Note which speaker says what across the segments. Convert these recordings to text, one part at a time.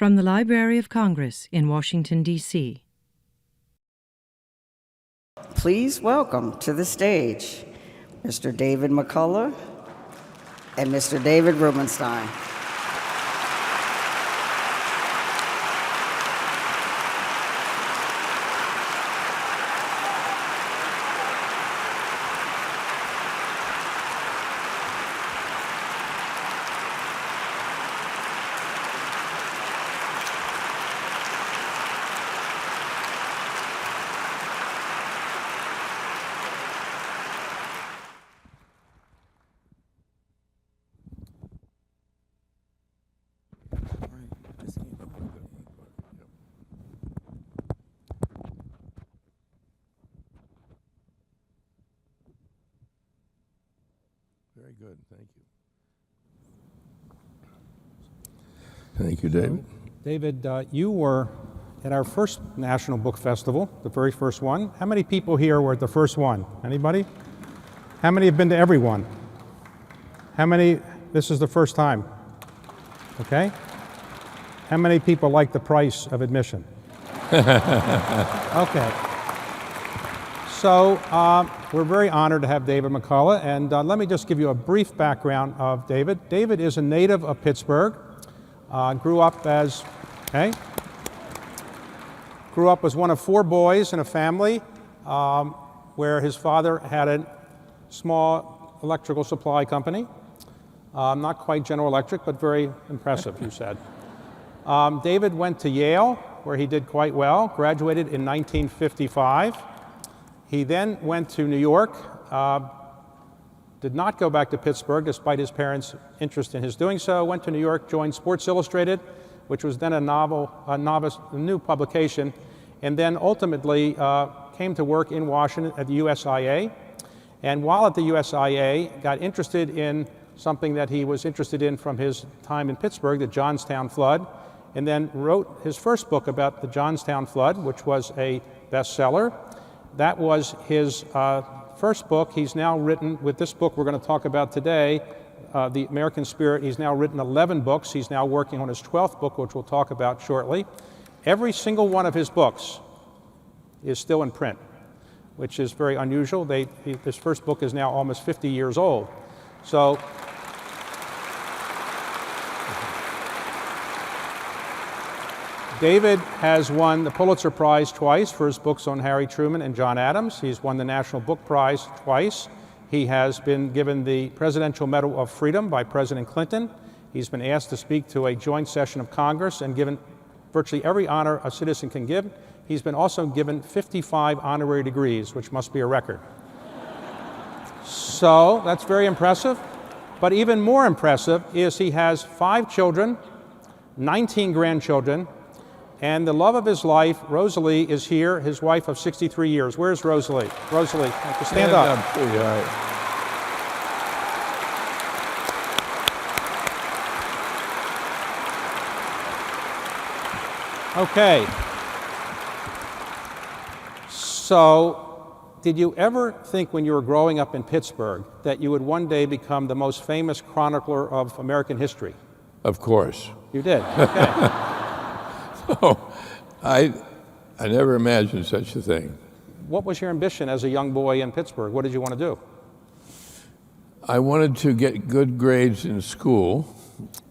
Speaker 1: From the Library of Congress in Washington, D.C.
Speaker 2: Please welcome to the stage Mr. David McCullough and Mr. David Rubenstein.
Speaker 3: Very good, thank you. Thank you, David.
Speaker 4: David, you were at our first National Book Festival, the very first one. How many people here were at the first one? Anybody? How many have been to every one? How many, this is the first time? Okay. How many people like the price of admission? Okay. So we're very honored to have David McCullough, and let me just give you a brief background of David. David is a native of Pittsburgh, grew up as one of 4 boys in a family where his father had a small electrical supply company. Not quite General Electric, but very impressive, you said. David went to Yale, where he did quite well, graduated in 1955. He then went to New York, did not go back to Pittsburgh despite his parents' interest in his doing so, went to New York, joined Sports Illustrated, which was then a new publication, and then ultimately came to work in Washington at the USIA. And while at the USIA, got interested in something that he was interested in from his time in Pittsburgh, the Johnstown flood, and then wrote his first book about the Johnstown flood, which was a bestseller. That was his first book. He's now written, with this book we're going to talk about today, The American Spirit, he's now written 11 books. He's now working on his 12th book, which we'll talk about shortly. Every single one of his books is still in print, which is very unusual. This first book is now almost 50 years old. So, David has won the Pulitzer Prize twice for his books on Harry Truman and John Adams. He's won the National Book Prize twice. He has been given the Presidential Medal of Freedom by President Clinton. He's been asked to speak to a joint session of Congress and given virtually every honor a citizen can give. He's been also given 55 honorary degrees, which must be a record. So that's very impressive. But even more impressive is he has 5 children, 19 grandchildren, and the love of his life, Rosalie, is here, his wife of 63 years. Where's Rosalie? Rosalie, you have to stand up. Okay. So, did you ever think when you were growing up in Pittsburgh that you would one day become the most famous chronicler of American history?
Speaker 3: Of course.
Speaker 4: You did? Okay.
Speaker 3: Oh, I never imagined such a thing.
Speaker 4: What was your ambition as a young boy in Pittsburgh? What did you want to do?
Speaker 3: I wanted to get good grades in school,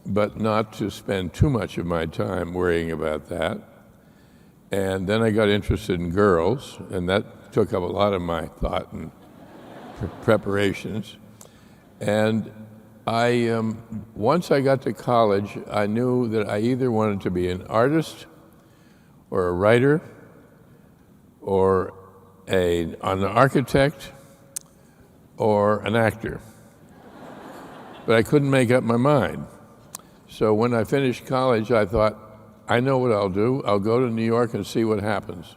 Speaker 3: but not to spend too much of my time worrying about that. And then I got interested in girls, and that took up a lot of my thought and preparations. And once I got to college, I knew that I either wanted to be an artist or a writer or an architect or an actor. But I couldn't make up my mind. So when I finished college, I thought, I know what I'll do. I'll go to New York and see what happens.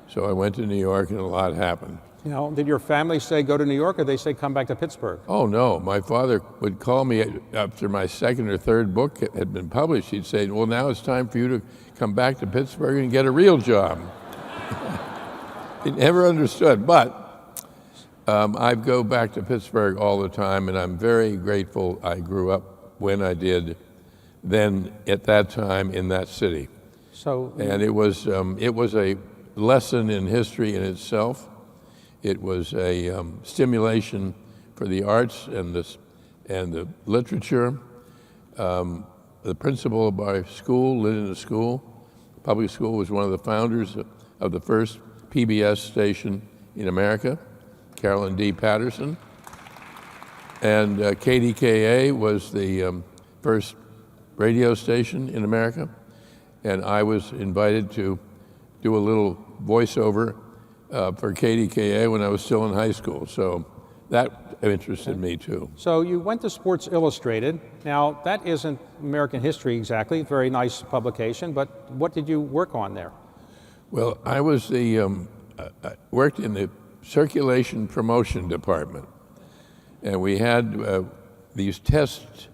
Speaker 3: So I went to New York and a lot happened.
Speaker 4: You know, did your family say go to New York, or they say come back to Pittsburgh?
Speaker 3: Oh no, my father would call me after my second or third book had been published. He'd say, well, now it's time for you to come back to Pittsburgh and get a real job. He never understood, but I go back to Pittsburgh all the time, and I'm very grateful I grew up when I did, than at that time in that city.
Speaker 4: So,
Speaker 3: And it was a lesson in history in itself. It was a stimulation for the arts and the literature. The principal of our school, Linden School, public school, was one of the founders of the first PBS station in America, Carolyn D. Patterson. And KDKA was the first radio station in America. And I was invited to do a little voiceover for KDKA when I was still in high school. So that interested me too.
Speaker 4: so you went to Sports Illustrated. Now, that isn't American history exactly, very nice publication, but what did you work on there?
Speaker 3: Well, I was I worked in the circulation promotion department. And we had these test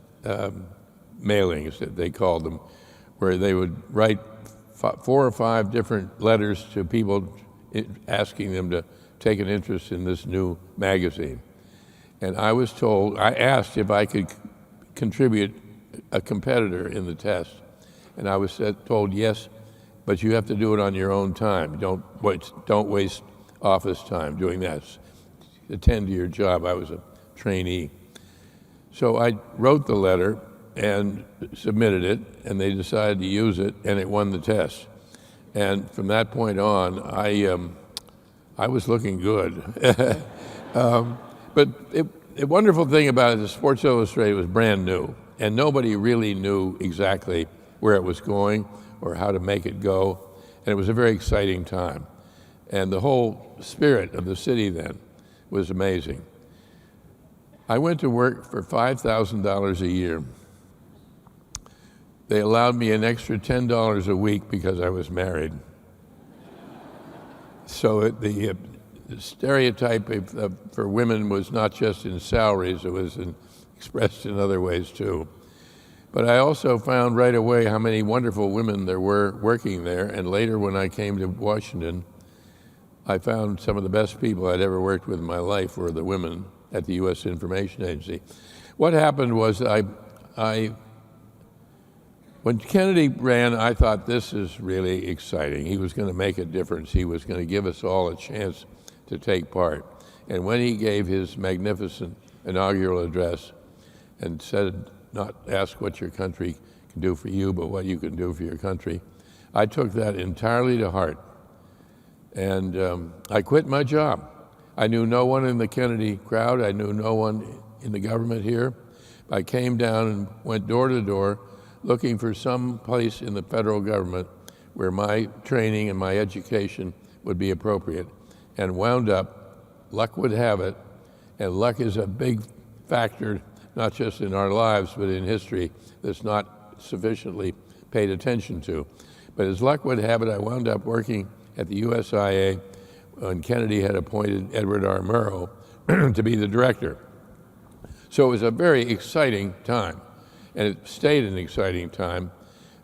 Speaker 3: mailings, that they called them, where they would write 4 or 5 different letters to people asking them to take an interest in this new magazine. And I asked if I could contribute a competitor in the test. And I was told, yes, but you have to do it on your own time. Don't waste office time doing that. Attend to your job. I was a trainee. So I wrote the letter and submitted it, and they decided to use it, and it won the test. And from that point on, I was looking good. But the wonderful thing about it is Sports Illustrated was brand new, and nobody really knew exactly where it was going or how to make it go. And it was a very exciting time. And the whole spirit of the city then was amazing. I went to work for $5,000 a year. They allowed me an extra $10 a week because I was married. So the stereotype for women was not just in salaries, it was expressed in other ways too. But I also found right away how many wonderful women there were working there, and later when I came to Washington, I found some of the best people I'd ever worked with in my life were the women at the U.S. Information Agency. What happened was when Kennedy ran, I thought, this is really exciting. He was going to make a difference. He was going to give us all a chance to take part. And when he gave his magnificent inaugural address and said, not ask what your country can do for you, but what you can do for your country, I took that entirely to heart. And I quit my job. I knew no one in the Kennedy crowd. I knew no one in the government here. I came down and went door to door looking for some place in the federal government where my training and my education would be appropriate, and wound up, luck would have it, and luck is a big factor, not just in our lives, but in history, that's not sufficiently paid attention to. But as luck would have it, I wound up working at the USIA when Kennedy had appointed Edward R. Murrow to be the director. So it was a very exciting time, and it stayed an exciting time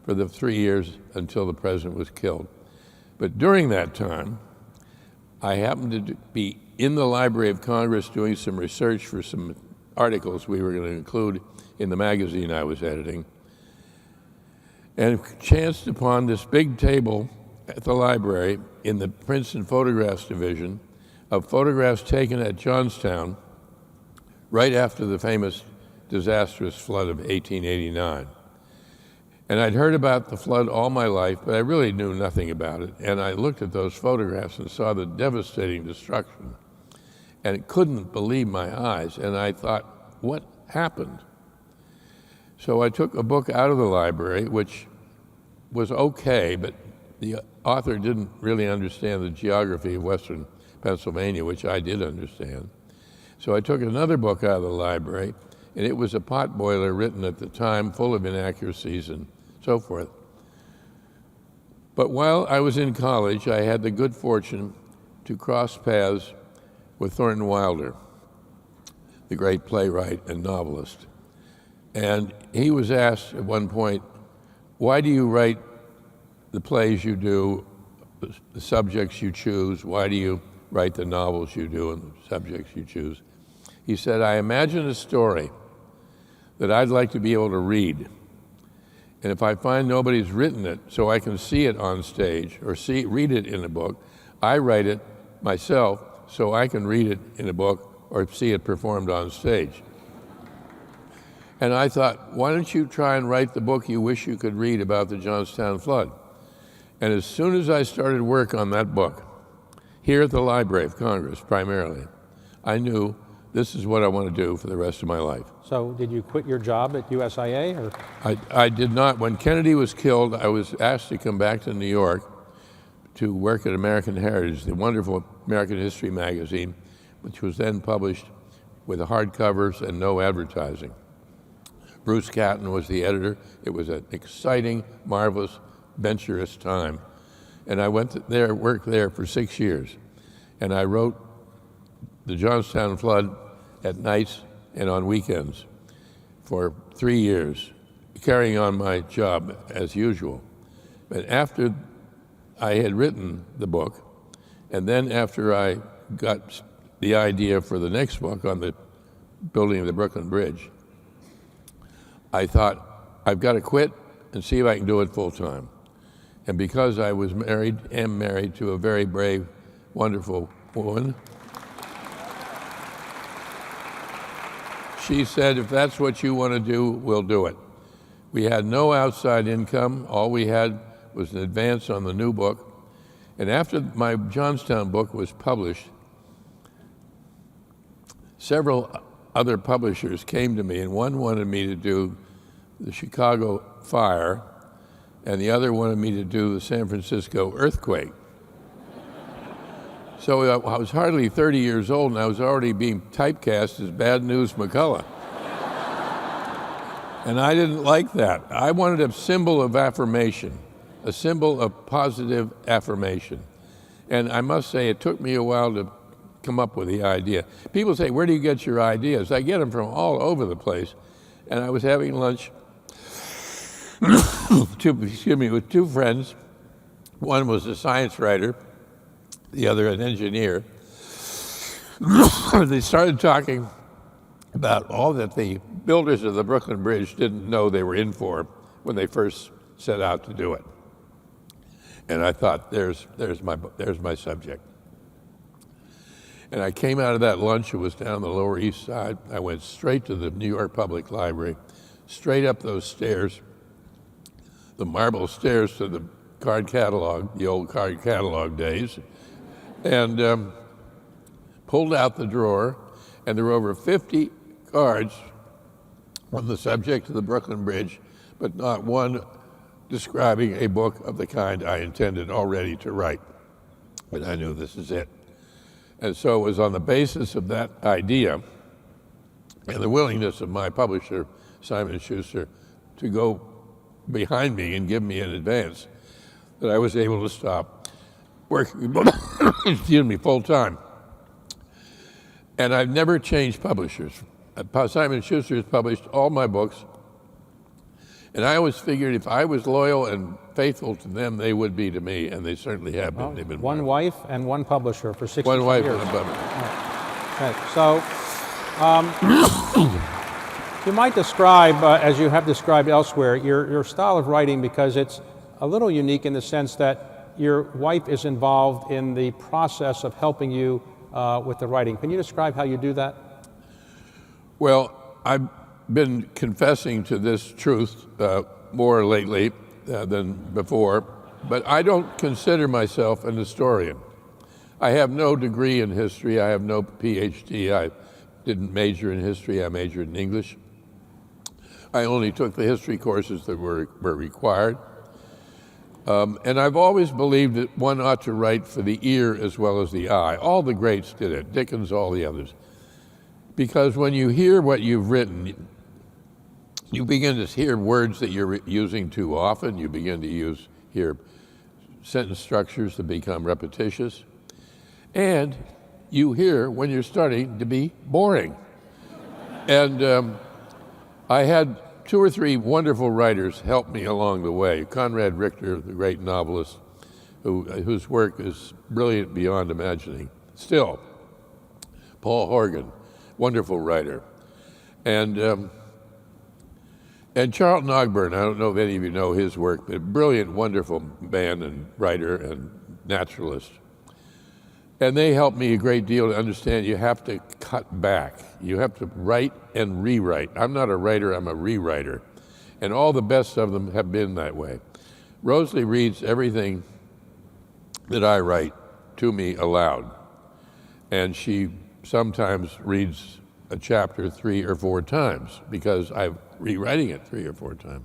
Speaker 3: for the 3 years until the president was killed. But during that time, I happened to be in the Library of Congress doing some research for some articles we were going to include in the magazine I was editing, and chanced upon this big table at the library in the Prints and Photographs division of photographs taken at Johnstown right after the famous disastrous flood of 1889. And I'd heard about the flood all my life, but I really knew nothing about it. And I looked at those photographs and saw the devastating destruction, and couldn't believe my eyes. And I thought, what happened? So I took a book out of the library, which was okay, but the author didn't really understand the geography of Western Pennsylvania, which I did understand. So I took another book out of the library, and it was a potboiler written at the time, full of inaccuracies and so forth. But while I was in college, I had the good fortune to cross paths with Thornton Wilder, the great playwright and novelist. And he was asked at one point, why do you write the plays you do, the subjects you choose? Why do you write the novels you do and the subjects you choose? He said, I imagine a story that I'd like to be able to read, And if I find nobody's written it so I can see it on stage or read it in a book, I write it myself so I can read it in a book or see it performed on stage. And I thought, why don't you try and write the book you wish you could read about the Johnstown flood? And as soon as I started work on that book, here at the Library of Congress primarily, I knew this is what I want to do for the rest of my life.
Speaker 4: So did you quit your job at USIA? Or?
Speaker 3: I did not. When Kennedy was killed, I was asked to come back to New York to work at American Heritage, the wonderful American History magazine, which was then published with hardcovers and no advertising. Bruce Catton was the editor. It was an exciting, marvelous, venturous time. And I went there, worked there for 6 years. And I wrote the Johnstown flood at nights and on weekends for 3 years, carrying on my job as usual. But after I had written the book, and then after I got the idea for the next book on the building of the Brooklyn Bridge, I thought, I've got to quit and see if I can do it full time. And because I was am married to a very brave, wonderful woman, she said, if that's what you want to do, we'll do it. We had no outside income. All we had was an advance on the new book. And after my Johnstown book was published, several other publishers came to me, and one wanted me to do the Chicago fire, and the other wanted me to do the San Francisco earthquake. So I was hardly 30 years old, and I was already being typecast as Bad News McCullough. And I didn't like that. I wanted a symbol of affirmation, a symbol of positive affirmation. And I must say, it took me a while to come up with the idea. People say, where do you get your ideas? I get them from all over the place. And I was having lunch with two friends. One was a science writer, the other an engineer. They started talking about all that the builders of the Brooklyn Bridge didn't know they were in for when they first set out to do it. And I thought, there's my subject. And I came out of that lunch, it was down the Lower East Side. I went straight to the New York Public Library, straight up those stairs, the marble stairs to the card catalog, the old card catalog days, and pulled out the drawer, and there were over 50 cards on the subject of the Brooklyn Bridge, but not one describing a book of the kind I intended already to write. But I knew this is it. And so it was on the basis of that idea and the willingness of my publisher, Simon & Schuster, to go behind me and give me an advance that I was able to stop working full time. And I've never changed publishers. Simon & Schuster has published all my books, and I always figured if I was loyal and faithful to them, they would be to me, and they certainly have been. They've been
Speaker 4: one wife and one publisher for 60 years.
Speaker 3: One wife and a publisher.
Speaker 4: Okay. So, you might describe, as you have described elsewhere, your style of writing, because it's a little unique in the sense that your wife is involved in the process of helping you with the writing. Can you describe how you do that?
Speaker 3: Well, I've been confessing to this truth more lately than before, but I don't consider myself an historian. I have no degree in history. I have no PhD. I didn't major in history. I majored in English. I only took the history courses that were required. And I've always believed that one ought to write for the ear as well as the eye. All the greats did it, Dickens, all the others. Because when you hear what you've written, you begin to hear words that you're using too often. You begin to hear sentence structures that become repetitious. And you hear when you're starting to be boring. And I had 2 or 3 wonderful writers help me along the way. Conrad Richter, the great novelist, whose work is brilliant beyond imagining. Still, Paul Horgan, wonderful writer. And And Charlton Ogburn, I don't know if any of you know his work, but a brilliant, wonderful man and writer and naturalist. And they helped me a great deal to understand you have to cut back. You have to write and rewrite. I'm not a writer, I'm a rewriter. And all the best of them have been that way. Rosalie reads everything that I write to me aloud. And she sometimes reads a chapter 3 or 4 times because I'm rewriting it 3 or 4 times.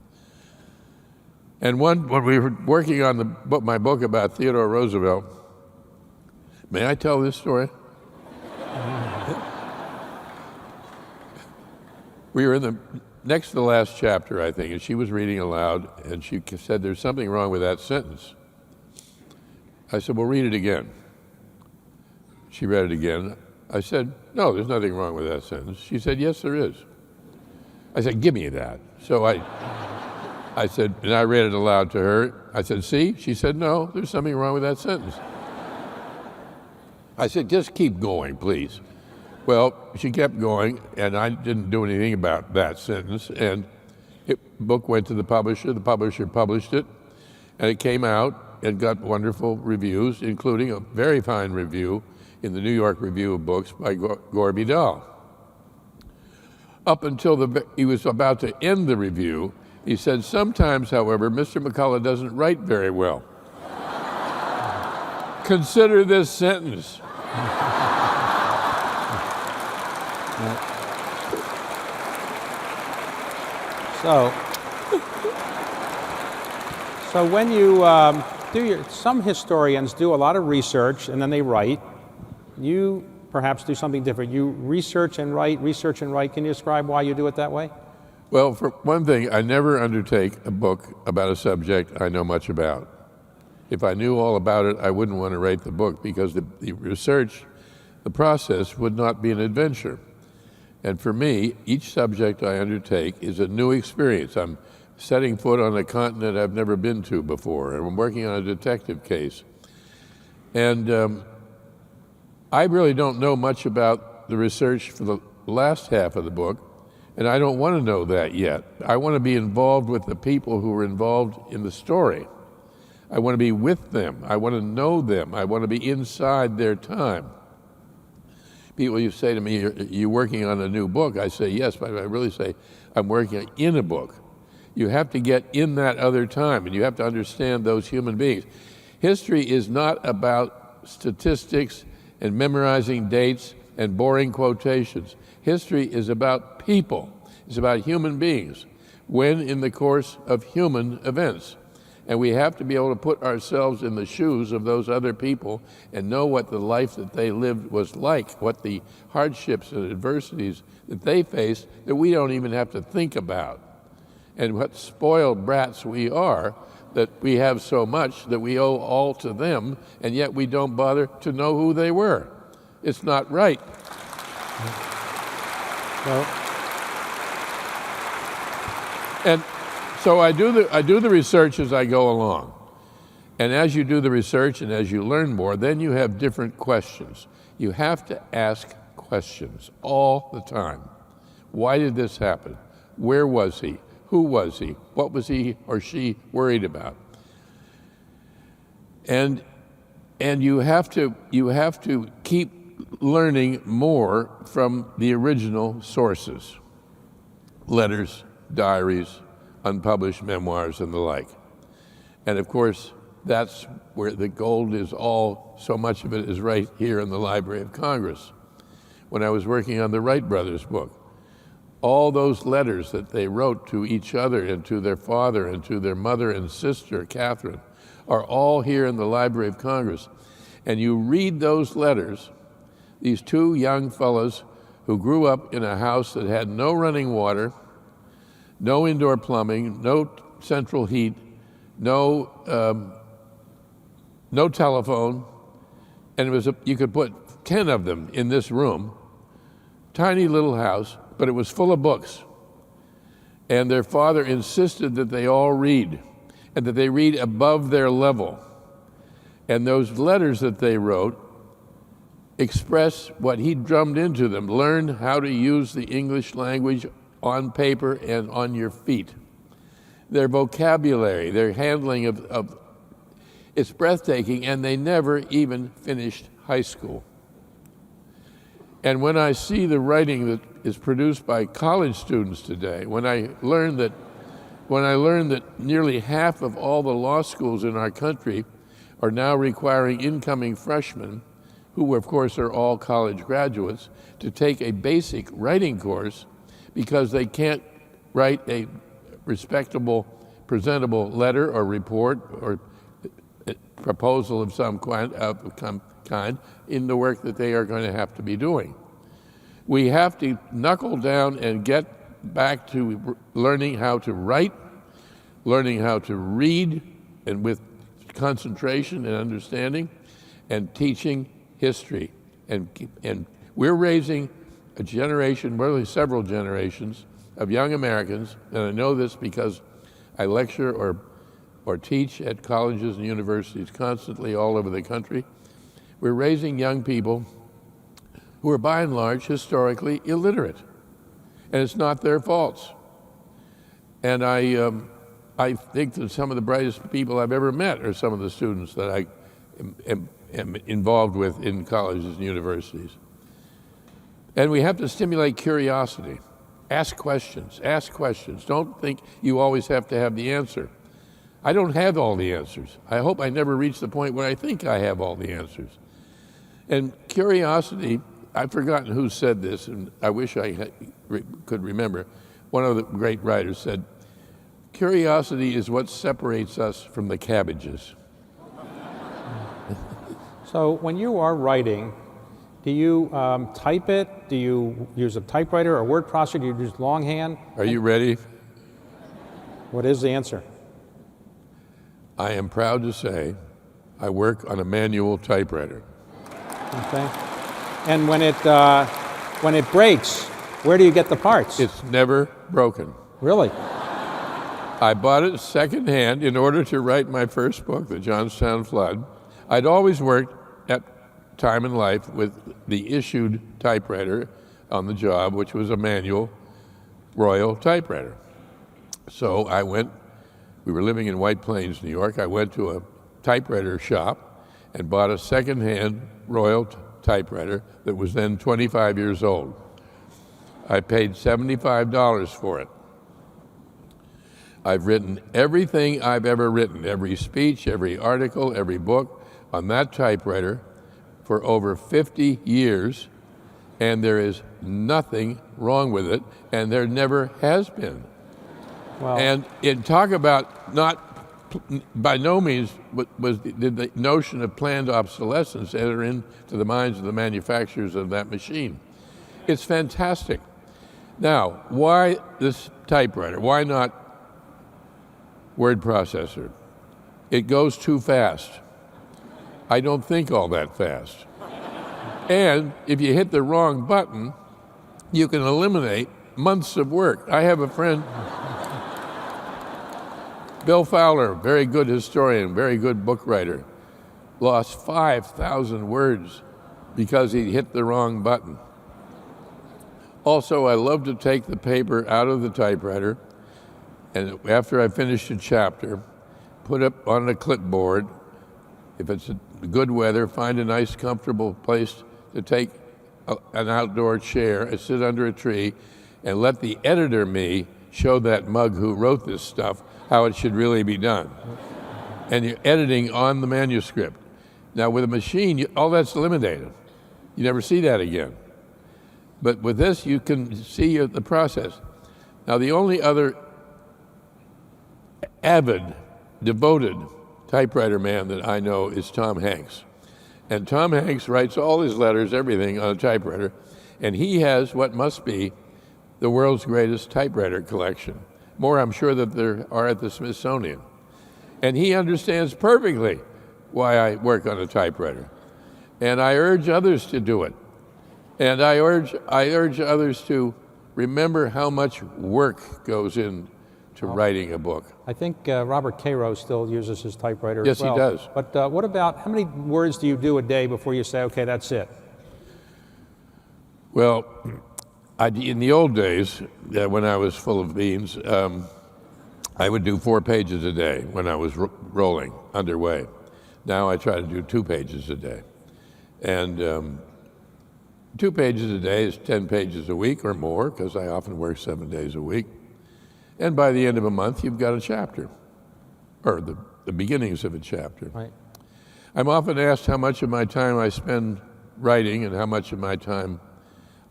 Speaker 3: And when we were working on my book about Theodore Roosevelt, may I tell this story? We were in the next to the last chapter, I think, and she was reading aloud, and she said, "There's something wrong with that sentence." I said, "Well, read it again." She read it again. I said, "No, there's nothing wrong with that sentence." She said, "Yes, there is." I said, "Give me that." So I said, and I read it aloud to her. I said, "See?" She said, "No, there's something wrong with that sentence." I said, "Just keep going, please." Well, she kept going, and I didn't do anything about that sentence. And the book went to the publisher. The publisher published it, and it came out and got wonderful reviews, including a very fine review in the New York Review of Books by Gore Vidal. Up until he was about to end the review, he said, "Sometimes, however, Mr. McCullough doesn't write very well. Consider this sentence."
Speaker 4: So when you some historians do a lot of research and then they write. You perhaps do something different. You research and write, research and write. Can you describe why you do it that way?
Speaker 3: Well, for one thing, I never undertake a book about a subject I know much about. If I knew all about it, I wouldn't want to write the book because the research, the process would not be an adventure. And for me, each subject I undertake is a new experience. I'm setting foot on a continent I've never been to before, and I'm working on a detective case. And I really don't know much about the research for the last half of the book, and I don't want to know that yet. I want to be involved with the people who are involved in the story. I want to be with them. I want to know them. I want to be inside their time. People, you say to me, "Are you working on a new book?" I say, "Yes," but I really say, "I'm working in a book." You have to get in that other time, and you have to understand those human beings. History is not about statistics and memorizing dates and boring quotations. History is about people. It's about human beings, when in the course of human events. And we have to be able to put ourselves in the shoes of those other people and know what the life that they lived was like, what the hardships and adversities that they faced that we don't even have to think about. And what spoiled brats we are, that we have so much that we owe all to them, and yet we don't bother to know who they were. It's not right.
Speaker 4: Well,
Speaker 3: and so I do the research as I go along. And as you do the research and as you learn more, then you have different questions. You have to ask questions all the time. Why did this happen? Where was he? Who was he? What was he or she worried about? And you have to keep learning more from the original sources. Letters, diaries, unpublished memoirs, and the like. And of course, that's where the gold is all, so much of it is right here in the Library of Congress. When I was working on the Wright brothers book, all those letters that they wrote to each other and to their father and to their mother and sister, Catherine, are all here in the Library of Congress. And you read those letters, these two young fellows who grew up in a house that had no running water, no indoor plumbing, no central heat, no telephone, and you could put 10 of them in this room, tiny little house, but it was full of books. And their father insisted that they all read, and that they read above their level. And those letters that they wrote express what he drummed into them. Learn how to use the English language on paper and on your feet. their vocabulary, their handling of it's breathtaking, and they never even finished high school. And when I see the writing that is produced by college students today, when I learn that nearly half of all the law schools in our country are now requiring incoming freshmen, who of course are all college graduates, to take a basic writing course because they can't write a respectable, presentable letter or report or proposal of some kind in the work that they are going to have to be doing. We have to knuckle down and get back to learning how to write, learning how to read, and with concentration and understanding, and teaching history. And we're raising a generation, really several generations, of young Americans, and I know this because I lecture or teach at colleges and universities constantly all over the country. We're raising young people who are by and large historically illiterate, and it's not their faults. And I think that some of the brightest people I've ever met are some of the students that I am involved with in colleges and universities. And we have to stimulate curiosity. Ask questions, ask questions. Don't think you always have to have the answer. I don't have all the answers. I hope I never reach the point where I think I have all the answers. And curiosity, I've forgotten who said this, and I wish I could remember. One of the great writers said, curiosity is what separates us from the cabbages.
Speaker 4: So when you are writing, do you type it? Do you use a typewriter or word processor? Do you use longhand?
Speaker 3: Are you ready?
Speaker 4: What is the answer?
Speaker 3: I am proud to say I work on a manual typewriter.
Speaker 4: Okay. And when it breaks, where do you get the parts?
Speaker 3: It's never broken.
Speaker 4: Really?
Speaker 3: I bought it secondhand in order to write my first book, The Johnstown Flood. I'd always worked at time in life with the issued typewriter on the job, which was a manual Royal typewriter. So we were living in White Plains, New York. I went to a typewriter shop and bought a secondhand Royal typewriter that was then 25 years old. I paid $75 for it. I've written everything I've ever written, every speech, every article, every book on that typewriter for over 50 years, and there is nothing wrong with it, and there never has been.
Speaker 4: Wow.
Speaker 3: And talk about by no means did the notion of planned obsolescence enter into the minds of the manufacturers of that machine. It's fantastic. Now, why this typewriter? Why not word processor? It goes too fast. I don't think all that fast. And if you hit the wrong button, you can eliminate months of work. I have a friend, Bill Fowler, very good historian, very good book writer, lost 5,000 words because he hit the wrong button. Also, I love to take the paper out of the typewriter, and after I finish a chapter, put it on a clipboard. If it's good weather, find a nice, comfortable place to take an outdoor chair and sit under a tree and let the editor me show that mug who wrote this stuff how it should really be done. And you're editing on the manuscript. Now, with a machine, all that's eliminated. You never see that again. But with this, you can see the process. Now, the only other avid, devoted typewriter man that I know is Tom Hanks. And Tom Hanks writes all his letters, everything, on a typewriter, and he has what must be the world's greatest typewriter collection. More, I'm sure, that there are at the Smithsonian. And he understands perfectly why I work on a typewriter. And I urge others to do it. And I urge others to remember how much work goes into writing a book.
Speaker 4: I think Robert Cairo still uses his typewriter as well.
Speaker 3: Yes, he does.
Speaker 4: But what about, how many words do you do a day before you say, okay, that's it?
Speaker 3: Well, in the old days, when I was full of beans, I would do 4 pages a day when I was rolling, underway. Now I try to do 2 pages a day. And 2 pages a day is 10 pages a week or more, because I often work 7 days a week. And by the end of a month, you've got a chapter, or the beginnings of a chapter.
Speaker 4: Right.
Speaker 3: I'm often asked how much of my time I spend writing and how much of my time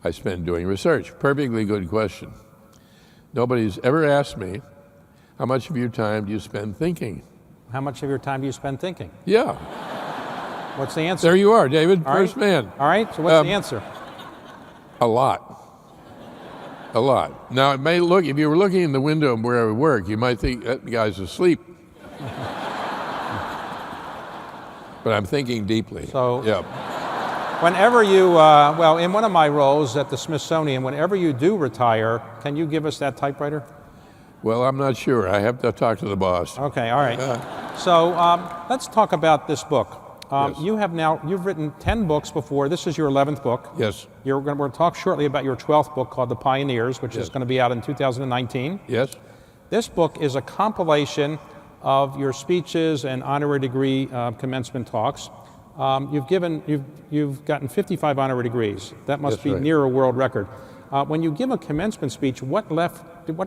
Speaker 3: I spend doing research. Perfectly good question. Nobody's ever asked me, how much of your time do you spend thinking?
Speaker 4: How much of your time do you spend thinking?
Speaker 3: Yeah.
Speaker 4: What's the answer?
Speaker 3: There you are, David,
Speaker 4: All
Speaker 3: first
Speaker 4: right.
Speaker 3: man.
Speaker 4: All right, so what's the answer?
Speaker 3: A lot. A lot. Now, it may look, if you were looking in the window where I work, you might think that guy's asleep. But I'm thinking deeply.
Speaker 4: So,
Speaker 3: yeah.
Speaker 4: Whenever you, well, in one of my roles at the Smithsonian, whenever you do retire, can you give us that typewriter?
Speaker 3: Well, I'm not sure. I have to talk to the boss.
Speaker 4: Okay, all right. So let's talk about this book.
Speaker 3: Yes.
Speaker 4: You've written 10 books before. This is your 11th book.
Speaker 3: Yes.
Speaker 4: We're going to talk shortly about your 12th book called The Pioneers, which is going to be out in 2019.
Speaker 3: Yes.
Speaker 4: This book is a compilation of your speeches and honorary degree commencement talks. You've gotten 55 honorary degrees. That must
Speaker 3: That's
Speaker 4: be
Speaker 3: right.
Speaker 4: near a world record. When you give a commencement speech, what do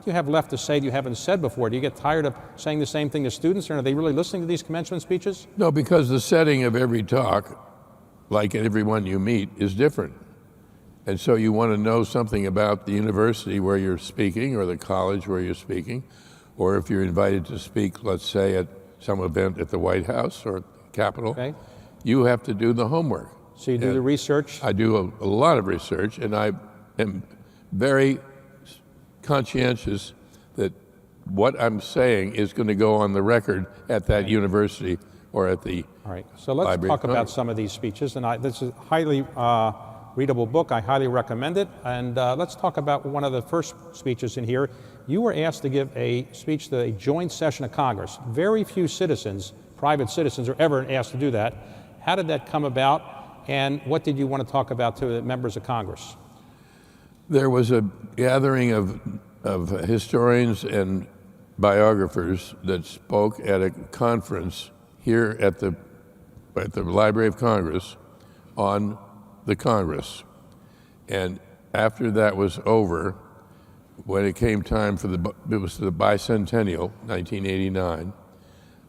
Speaker 4: you have left to say that you haven't said before? Do you get tired of saying the same thing to students, or are they really listening to these commencement speeches?
Speaker 3: No, because the setting of every talk, like everyone you meet, is different. And so you want to know something about the university where you're speaking, or the college where you're speaking, or if you're invited to speak, let's say, at some event at the White House or Capitol,
Speaker 4: Okay.
Speaker 3: you have to do the homework.
Speaker 4: So you do the research.
Speaker 3: I do a lot of research, and I am very conscientious that what I'm saying is going to go on the record at that university or at the
Speaker 4: All right, so let's
Speaker 3: Library
Speaker 4: talk
Speaker 3: of
Speaker 4: about
Speaker 3: Congress.
Speaker 4: some of these speeches. And this is a highly readable book. I highly recommend it. And let's talk about one of the first speeches in here. You were asked to give a speech to a joint session of Congress. Very few citizens, private citizens, are ever asked to do that. How did that come about? And what did you want to talk about to the members of Congress?
Speaker 3: There was a gathering of historians and biographers that spoke at a conference here at the Library of Congress on the Congress. And after that was over, when it came time for it was the bicentennial, 1989,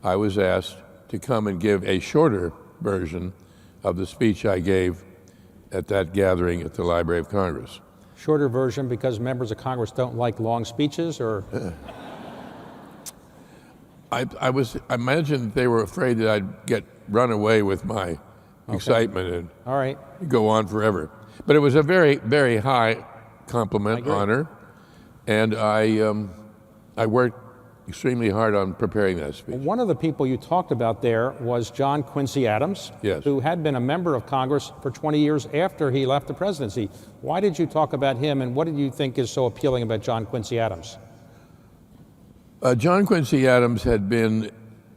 Speaker 3: I was asked to come and give a shorter version of the speech I gave at that gathering at the Library of Congress.
Speaker 4: Shorter version because members of Congress don't like long speeches, or?
Speaker 3: I imagine they were afraid that I'd run away with my excitement and
Speaker 4: All right.
Speaker 3: go on forever. But it was a very, very high compliment, honor, and I worked extremely hard on preparing that speech.
Speaker 4: One of the people you talked about there was John Quincy Adams,
Speaker 3: Yes.
Speaker 4: who had been a member of Congress for 20 years after he left the presidency. Why did you talk about him, and what did you think is so appealing about John Quincy Adams?
Speaker 3: John Quincy Adams had been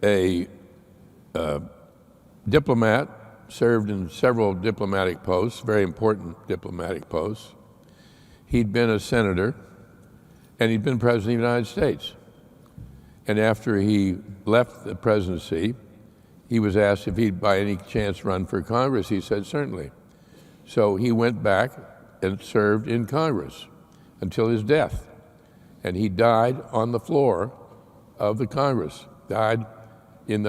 Speaker 3: a diplomat, served in several diplomatic posts, very important diplomatic posts. He'd been a senator, and he'd been president of the United States. And after he left the presidency, he was asked if he'd by any chance run for Congress. He said, certainly. So he went back and served in Congress until his death. And he died on the floor of the Congress, died in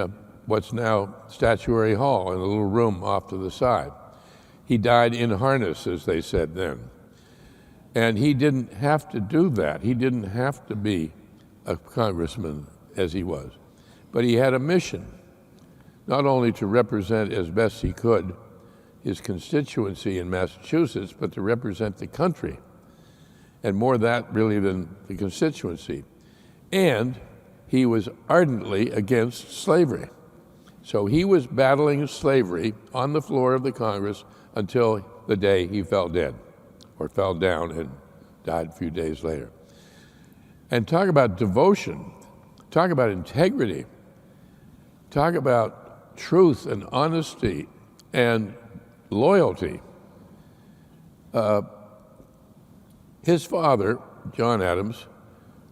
Speaker 3: what's now Statuary Hall, in a little room off to the side. He died in harness, as they said then. And he didn't have to do that. He didn't have to be a congressman as he was. But he had a mission, not only to represent as best he could his constituency in Massachusetts, but to represent the country, and more that really than the constituency. And he was ardently against slavery. So he was battling slavery on the floor of the Congress until the day he fell dead, or fell down and died a few days later. And talk about devotion, talk about integrity, talk about truth and honesty and loyalty. His father, John Adams,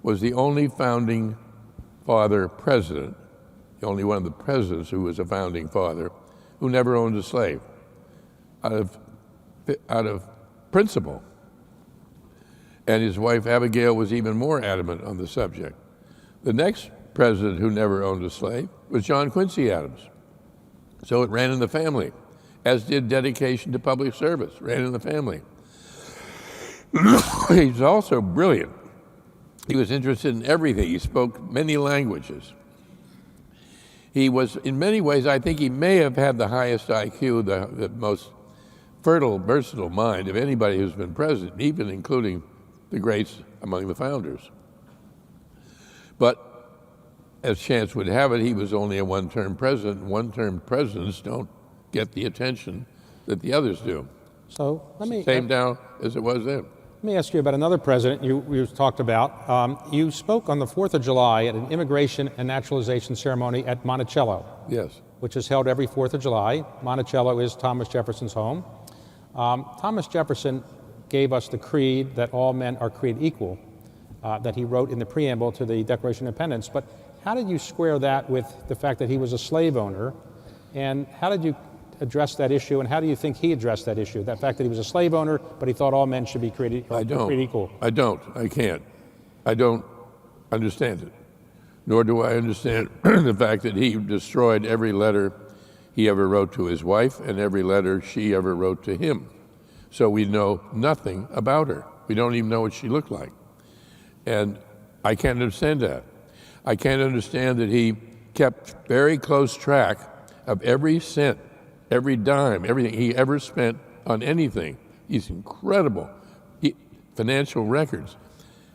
Speaker 3: was the only founding father president, the only one of the presidents who was a founding father, who never owned a slave, out of principle. And his wife Abigail was even more adamant on the subject. The next president who never owned a slave was John Quincy Adams. So it ran in the family, as did dedication to public service, ran in the family. He's also brilliant. He was interested in everything. He spoke many languages. He was, in many ways, I think he may have had the highest IQ, the most fertile, versatile mind of anybody who's been president, even including the greats among the founders. But as chance would have it, he was only a one-term president. One-term presidents don't get the attention that the others do.
Speaker 4: So let me...
Speaker 3: Same now as it was then.
Speaker 4: Let me ask you about another president you talked about. You spoke on the 4th of July at an immigration and naturalization ceremony at Monticello.
Speaker 3: Yes.
Speaker 4: Which is held every 4th of July. Monticello is Thomas Jefferson's home. Thomas Jefferson gave us the creed that all men are created equal, that he wrote in the preamble to the Declaration of Independence. But how did you square that with the fact that he was a slave owner? And how did you address that issue, and how do you think he addressed that issue? That fact that he was a slave owner, but he thought all men should be created equal.
Speaker 3: I can't. I don't understand it. Nor do I understand the fact that he destroyed every letter he ever wrote to his wife and every letter she ever wrote to him. So we know nothing about her. We don't even know what she looked like. And I can't understand that. I can't understand that he kept very close track of every cent, every dime, everything he ever spent on anything. He's incredible. Financial records.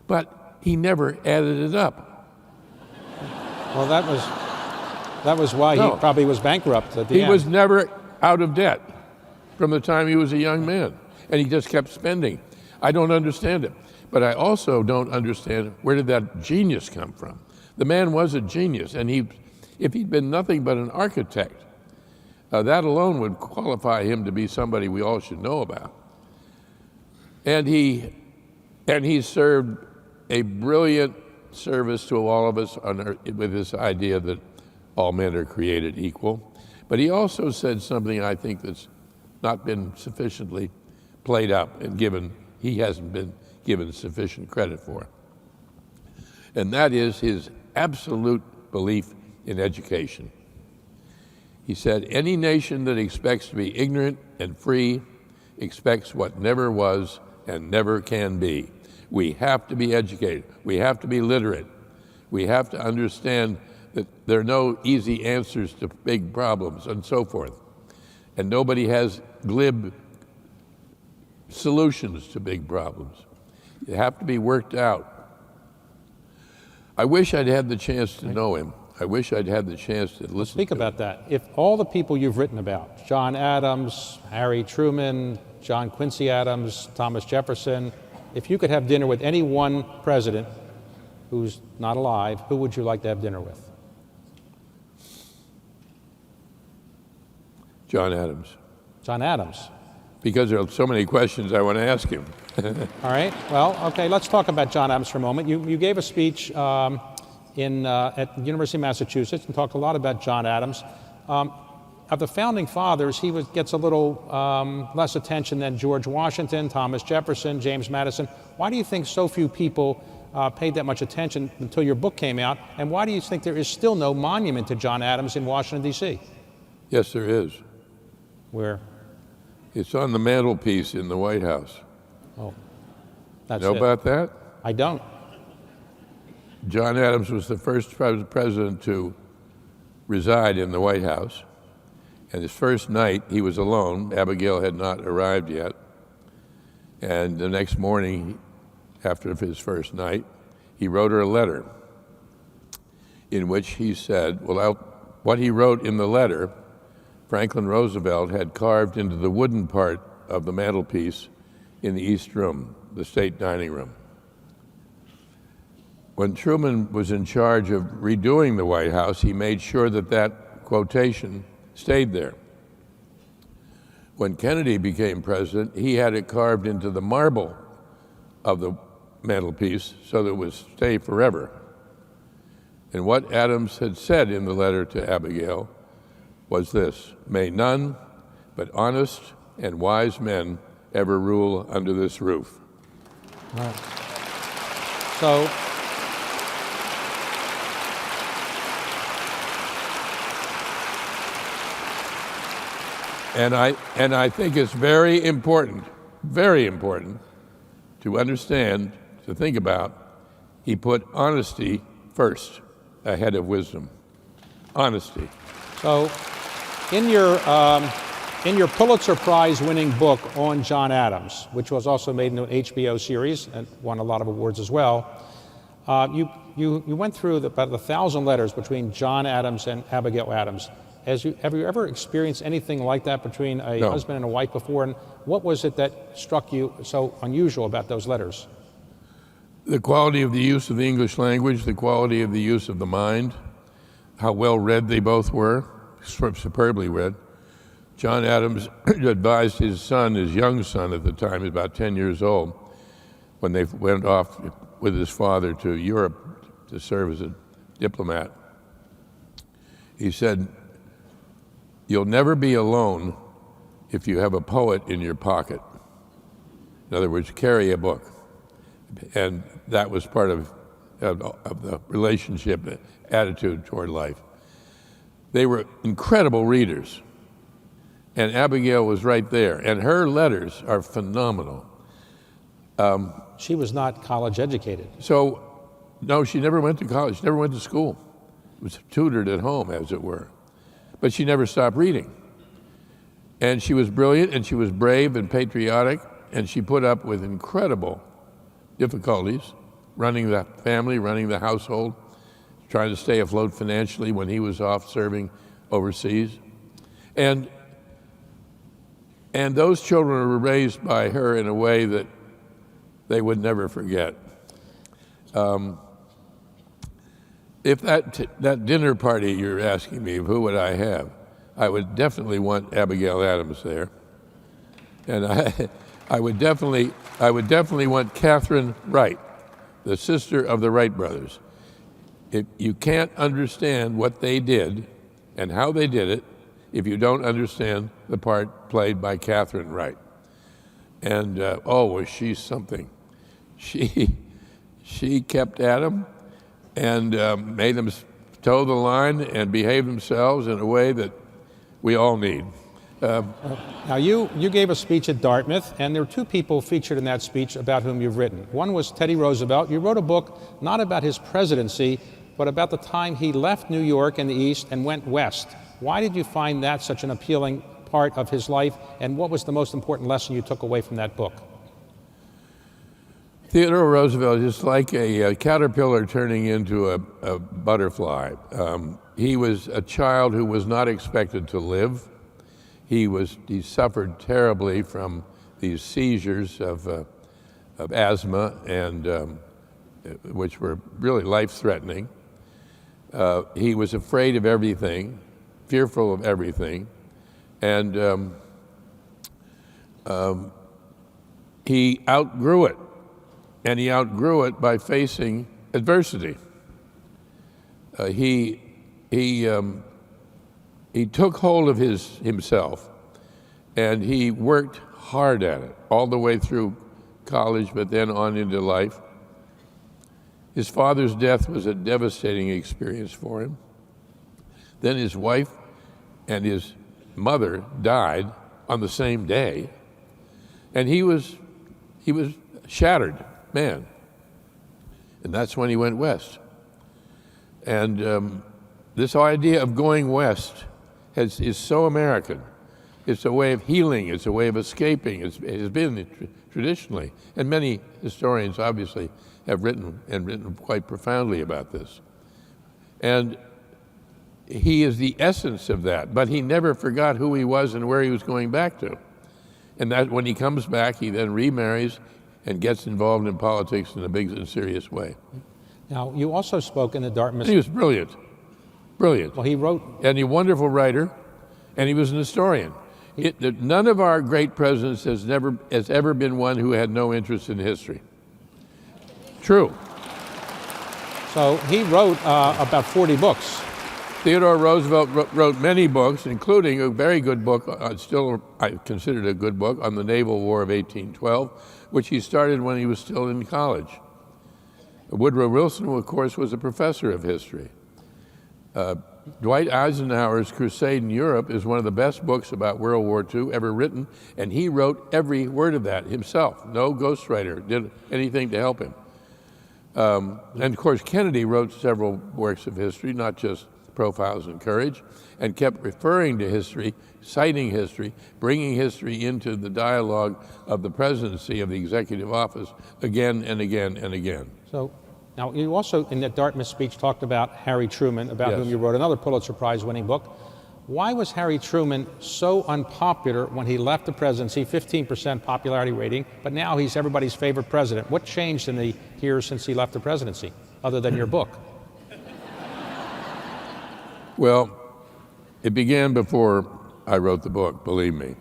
Speaker 3: But he never added it up.
Speaker 4: Well, that was why he probably was bankrupt at the end.
Speaker 3: He was never out of debt from the time he was a young man. And he just kept spending. I don't understand it. But I also don't understand where did that genius come from. The man was a genius, and if he'd been nothing but an architect, that alone would qualify him to be somebody we all should know about. And he served a brilliant service to all of us with this idea that all men are created equal. But he also said something I think that's not been sufficiently played up and he hasn't been given sufficient credit for. And that is his absolute belief in education. He said, any nation that expects to be ignorant and free expects what never was and never can be. We have to be educated. We have to be literate. We have to understand that there are no easy answers to big problems and so forth. And nobody has glib solutions to big problems. You have to be worked out. I wish I'd had the chance to know him. I wish I'd had the chance to listen
Speaker 4: Speak about that. If all the people you've written about, John Adams, Harry Truman, John Quincy Adams, Thomas Jefferson, if you could have dinner with any one president who's not alive, who would you like to have dinner with?
Speaker 3: John Adams.
Speaker 4: John Adams.
Speaker 3: Because there are so many questions I want to ask him.
Speaker 4: All right. Well, okay, let's talk about John Adams for a moment. You gave a speech at the University of Massachusetts and talked a lot about John Adams. Of the founding fathers, he gets a little less attention than George Washington, Thomas Jefferson, James Madison. Why do you think so few people paid that much attention until your book came out? And why do you think there is still no monument to John Adams in Washington, D.C.?
Speaker 3: Yes, there is.
Speaker 4: Where?
Speaker 3: It's on the mantelpiece in the White House.
Speaker 4: Oh, that's
Speaker 3: know
Speaker 4: it.
Speaker 3: About that?
Speaker 4: I don't.
Speaker 3: John Adams was the first president to reside in the White House. And his first night, he was alone. Abigail had not arrived yet. And the next morning, after his first night, he wrote her a letter in which he said, what he wrote in the letter, Franklin Roosevelt had carved into the wooden part of the mantelpiece in the East Room, the state dining room. When Truman was in charge of redoing the White House, he made sure that that quotation stayed there. When Kennedy became president, he had it carved into the marble of the mantelpiece so that it would stay forever. And what Adams had said in the letter to Abigail was this: "May none but honest and wise men ever rule under this roof."
Speaker 4: Right. So,
Speaker 3: and I think it's very important to understand, to think about, he put honesty first ahead of wisdom. Honesty.
Speaker 4: so in your Pulitzer Prize winning book on John Adams, which was also made into an HBO series and won a lot of awards as well, you went through about 1,000 letters between John Adams and Abigail Adams. Have you ever experienced anything like that between a
Speaker 3: No.
Speaker 4: husband and a wife before? And what was it that struck you so unusual about those letters?
Speaker 3: The quality of the use of the English language, the quality of the use of the mind, how well read they both were, superbly read. John Adams advised his son, his young son at the time, he was about 10 years old, when they went off with his father to Europe to serve as a diplomat. He said, "You'll never be alone if you have a poet in your pocket." In other words, carry a book. And that was part of the relationship attitude toward life. They were incredible readers. And Abigail was right there. And her letters are phenomenal.
Speaker 4: She was not college educated.
Speaker 3: So, no, she never went to college. She never went to school. Was tutored at home, as it were. But she never stopped reading. And she was brilliant, and she was brave and patriotic, and she put up with incredible difficulties, running the family, running the household, trying to stay afloat financially when he was off serving overseas. And those children were raised by her in a way that they would never forget. If that dinner party you're asking me, who would I have? I would definitely want Abigail Adams there. And I would definitely want Catherine Wright, the sister of the Wright brothers. You can't understand what they did and how they did it if you don't understand the part played by Catherine Wright. And was she something? She kept at him and made them toe the line and behave themselves in a way that we all need.
Speaker 4: Now, you gave a speech at Dartmouth, and there were two people featured in that speech about whom you've written. One was Teddy Roosevelt. You wrote a book not about his presidency, but about the time he left New York and the East and went west. Why did you find that such an appealing part of his life, and what was the most important lesson you took away from that book?
Speaker 3: Theodore Roosevelt is like a caterpillar turning into a butterfly. He was a child who was not expected to live. He suffered terribly from these seizures of asthma, and which were really life-threatening. He was afraid of everything, fearful of everything, and he outgrew it. And he outgrew it by facing adversity. He took hold of himself, and he worked hard at it all the way through college, but then on into life. His father's death was a devastating experience for him. Then his wife and his mother died on the same day, and he was shattered man. And that's when he went west. And this idea of going west is so American. It's a way of healing. It's a way of escaping. It has been traditionally. And many historians obviously have written quite profoundly about this. And he is the essence of that. But he never forgot who he was and where he was going back to. And that when he comes back, he then remarries and gets involved in politics in a big and serious way.
Speaker 4: Now, you also spoke in the Dartmouth...
Speaker 3: And he was brilliant.
Speaker 4: Well, he wrote...
Speaker 3: And a wonderful writer, and he was an historian. None of our great presidents has ever been one who had no interest in history. True.
Speaker 4: So he wrote about 40 books.
Speaker 3: Theodore Roosevelt wrote many books, including a very good book, still I considered a good book, on the Naval War of 1812, which he started when he was still in college. Woodrow Wilson, of course, was a professor of history. Dwight Eisenhower's Crusade in Europe is one of the best books about World War II ever written, and he wrote every word of that himself. No ghostwriter did anything to help him. And of course, Kennedy wrote several works of history, not just Profiles in Courage, and kept referring to history, citing history, bringing history into the dialogue of the presidency of the executive office again and again and again.
Speaker 4: So now you also, in that Dartmouth speech, talked about Harry Truman, about
Speaker 3: Yes.
Speaker 4: whom you wrote another Pulitzer Prize winning book. Why was Harry Truman so unpopular when he left the presidency, 15% popularity rating, but now he's everybody's favorite president? What changed in the years since he left the presidency, other than your book?
Speaker 3: Well, it began before I wrote the book, believe me.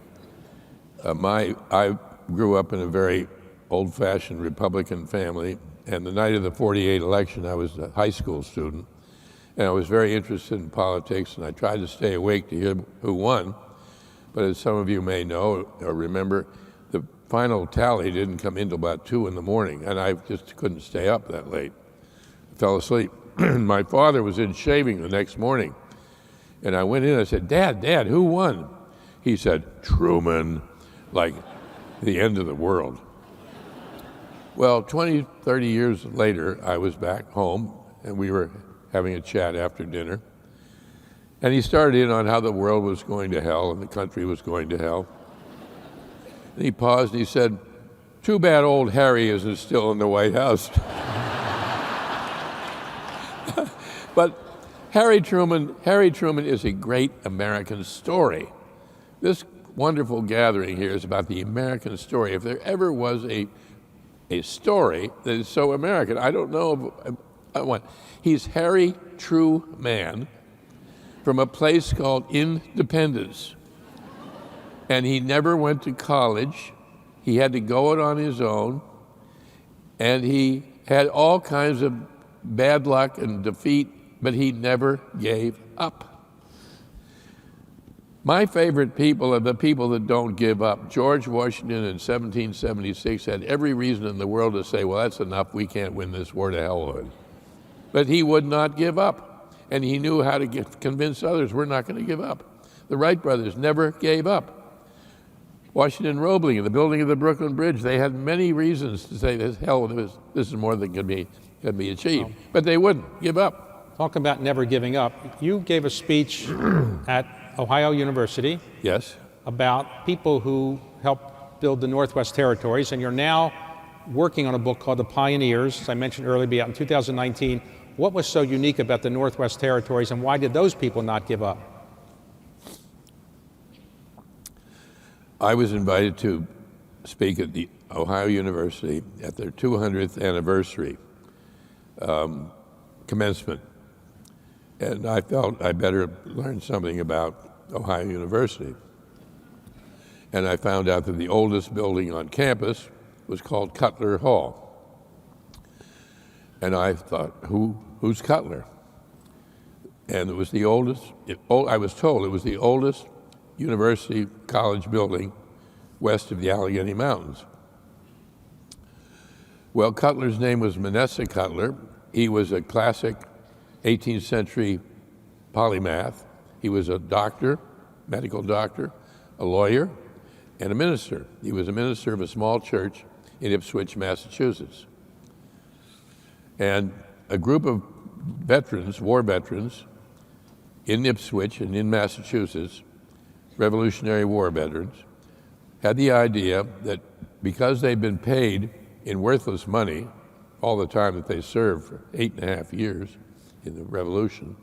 Speaker 3: I grew up in a very old-fashioned Republican family, and the night of the '48 election, I was a high school student, and I was very interested in politics, and I tried to stay awake to hear who won. But as some of you may know or remember, the final tally didn't come in until about 2 in the morning, and I just couldn't stay up that late. I fell asleep. My father was in shaving the next morning, and I went in, I said, Dad, who won? He said, Truman, like the end of the world. Well, 20, 30 years later, I was back home, and we were having a chat after dinner. And he started in on how the world was going to hell and the country was going to hell. And he paused and he said, too bad old Harry isn't still in the White House. But Harry Truman is a great American story. This wonderful gathering here is about the American story. If there ever was a story that is so American, I don't know of one. He's Harry Truman from a place called Independence. And he never went to college. He had to go it on his own. And he had all kinds of bad luck and defeat, but he never gave up. My favorite people are the people that don't give up. George Washington in 1776 had every reason in the world to say, well, that's enough, we can't win this war, to hell with it. But he would not give up, and he knew how to convince others, we're not going to give up. The Wright brothers never gave up. Washington and Roebling, in the building of the Brooklyn Bridge, they had many reasons to say, this is more than can be achieved, but they wouldn't give up.
Speaker 4: Talking about never giving up, you gave a speech at Ohio University.
Speaker 3: Yes.
Speaker 4: About people who helped build the Northwest Territories, and you're now working on a book called The Pioneers, as I mentioned earlier, be out in 2019. What was so unique about the Northwest Territories, and why did those people not give up?
Speaker 3: I was invited to speak at the Ohio University at their 200th anniversary commencement. And I felt I better learn something about Ohio University. And I found out that the oldest building on campus was called Cutler Hall. And I thought, who's Cutler? And it was the oldest, I was told it was the oldest university college building west of the Allegheny Mountains. Well, Cutler's name was Manasseh Cutler. He was a classic 18th century polymath. He was a doctor, medical doctor, a lawyer, and a minister. He was a minister of a small church in Ipswich, Massachusetts. And a group of veterans, war veterans, in Ipswich and in Massachusetts, Revolutionary War veterans, had the idea that because they'd been paid in worthless money all the time that they served for 8.5 years in the Revolution,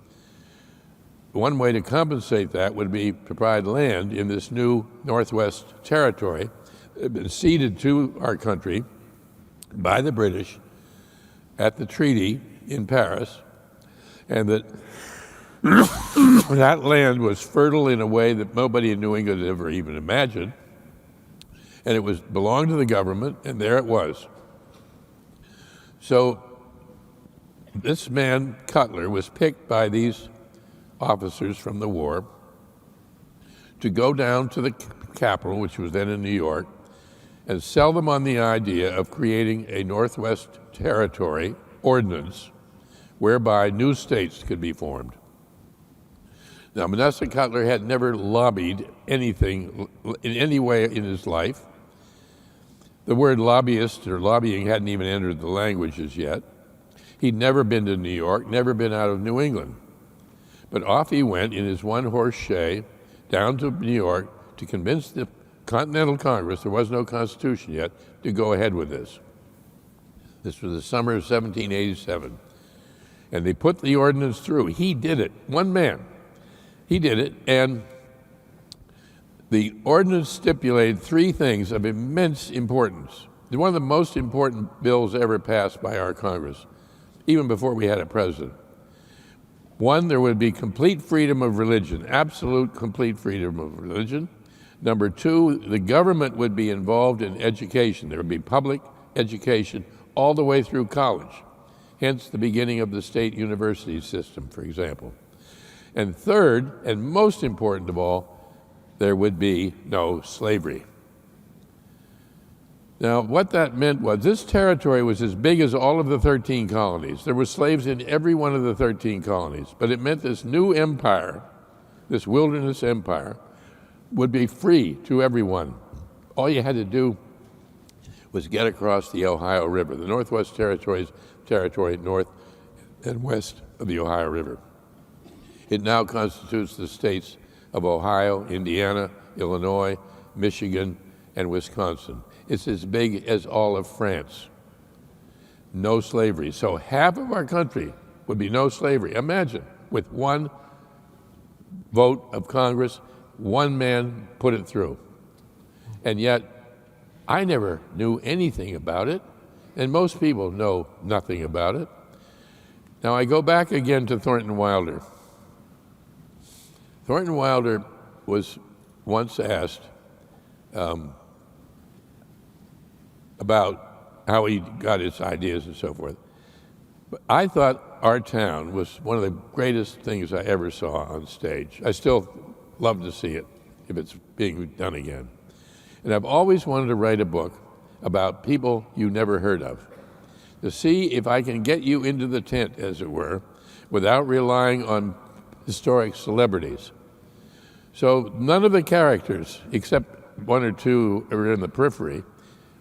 Speaker 3: one way to compensate that would be to provide land in this new Northwest Territory that had been ceded to our country by the British at the treaty in Paris, and that that land was fertile in a way that nobody in New England had ever even imagined, and it belonged to the government, and there it was. So This man, Cutler, was picked by these officers from the war to go down to the Capitol, which was then in New York, and sell them on the idea of creating a Northwest Territory ordinance whereby new states could be formed. Now, Manasseh Cutler had never lobbied anything in any way in his life. The word lobbyist or lobbying hadn't even entered the languages yet. He'd never been to New York, never been out of New England. But off he went in his one-horse shay down to New York to convince the Continental Congress, there was no Constitution yet, to go ahead with this. This was the summer of 1787. And they put the ordinance through. He did it, one man. He did it, and the ordinance stipulated three things of immense importance. It's one of the most important bills ever passed by our Congress, even before we had a president. One, there would be complete freedom of religion, absolute complete freedom of religion. Number two, the government would be involved in education. There would be public education all the way through college, hence the beginning of the state university system, for example. And third, and most important of all, there would be no slavery. Now, what that meant was this territory was as big as all of the 13 colonies. There were slaves in every one of the 13 colonies, but it meant this new empire, this wilderness empire, would be free to everyone. All you had to do was get across the Ohio River, the Northwest Territory north and west of the Ohio River. It now constitutes the states of Ohio, Indiana, Illinois, Michigan, and Wisconsin. It's as big as all of France. No slavery. So half of our country would be no slavery. Imagine, with one vote of Congress, one man put it through. And yet, I never knew anything about it, and most people know nothing about it. Now, I go back again to Thornton Wilder. Thornton Wilder was once asked about how he got his ideas and so forth. But I thought our town was one of the greatest things I ever saw on stage. I still love to see it if it's being done again. And I've always wanted to write a book about people you never heard of, to see if I can get you into the tent, as it were, without relying on historic celebrities. So none of the characters, except one or two who are in the periphery,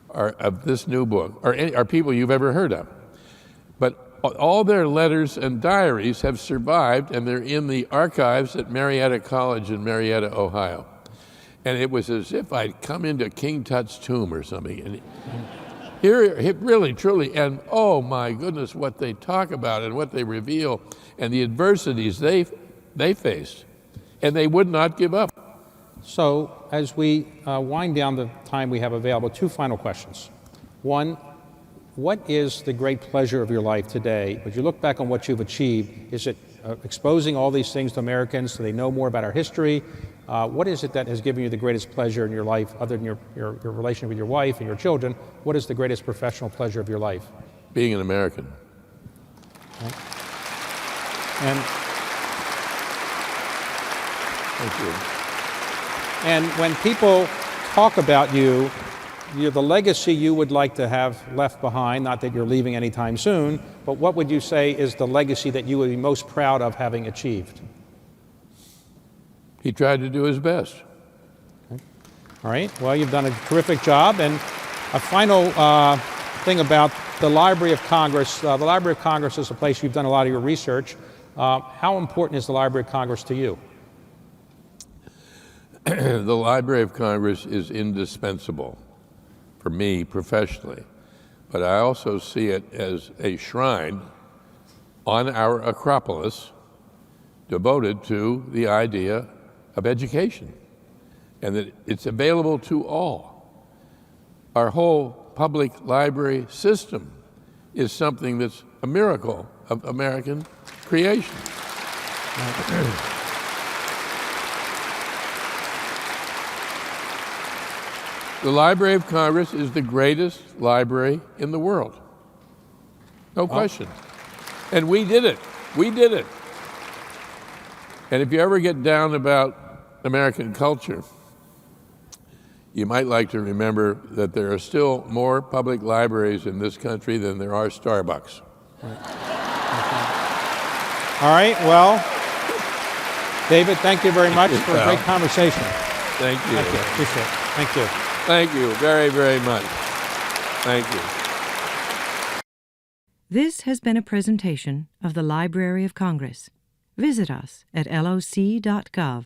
Speaker 3: of this new book are people you've ever heard of. But all their letters and diaries have survived, and they're in the archives at Marietta College in Marietta, Ohio. And it was as if I'd come into King Tut's tomb or something. And here, really, truly, and oh my goodness, what they talk about and what they reveal, and the adversities they faced, and they would not give up.
Speaker 4: So as we wind down the time we have available, two final questions. One, what is the great pleasure of your life today? As you look back on what you've achieved, is it exposing all these things to Americans so they know more about our history? What is it that has given you the greatest pleasure in your life, other than your relationship with your wife and your children? What is the greatest professional pleasure of your life?
Speaker 3: Being an American.
Speaker 4: Okay. And
Speaker 3: thank you.
Speaker 4: And when people talk about you, the legacy you would like to have left behind, not that you're leaving anytime soon, but what would you say is the legacy that you would be most proud of having achieved?
Speaker 3: He tried to do his best.
Speaker 4: Okay. All right. Well, you've done a terrific job. And a final thing about the Library of Congress. The Library of Congress is a place you've done a lot of your research. How important is the Library of Congress to you?
Speaker 3: The Library of Congress is indispensable for me professionally, but I also see it as a shrine on our Acropolis devoted to the idea of education, and that it's available to all. Our whole public library system is something that's a miracle of American creation. The Library of Congress is the greatest library in the world. No question. And we did it. We did it. And if you ever get down about American culture, you might like to remember that there are still more public libraries in this country than there are Starbucks.
Speaker 4: All right, well, David, thank you very much for a great conversation.
Speaker 3: Thank you.
Speaker 4: Thank you. Appreciate it. Thank you.
Speaker 3: Thank you very, very much. Thank you.
Speaker 1: This has been a presentation of the Library of Congress. Visit us at loc.gov.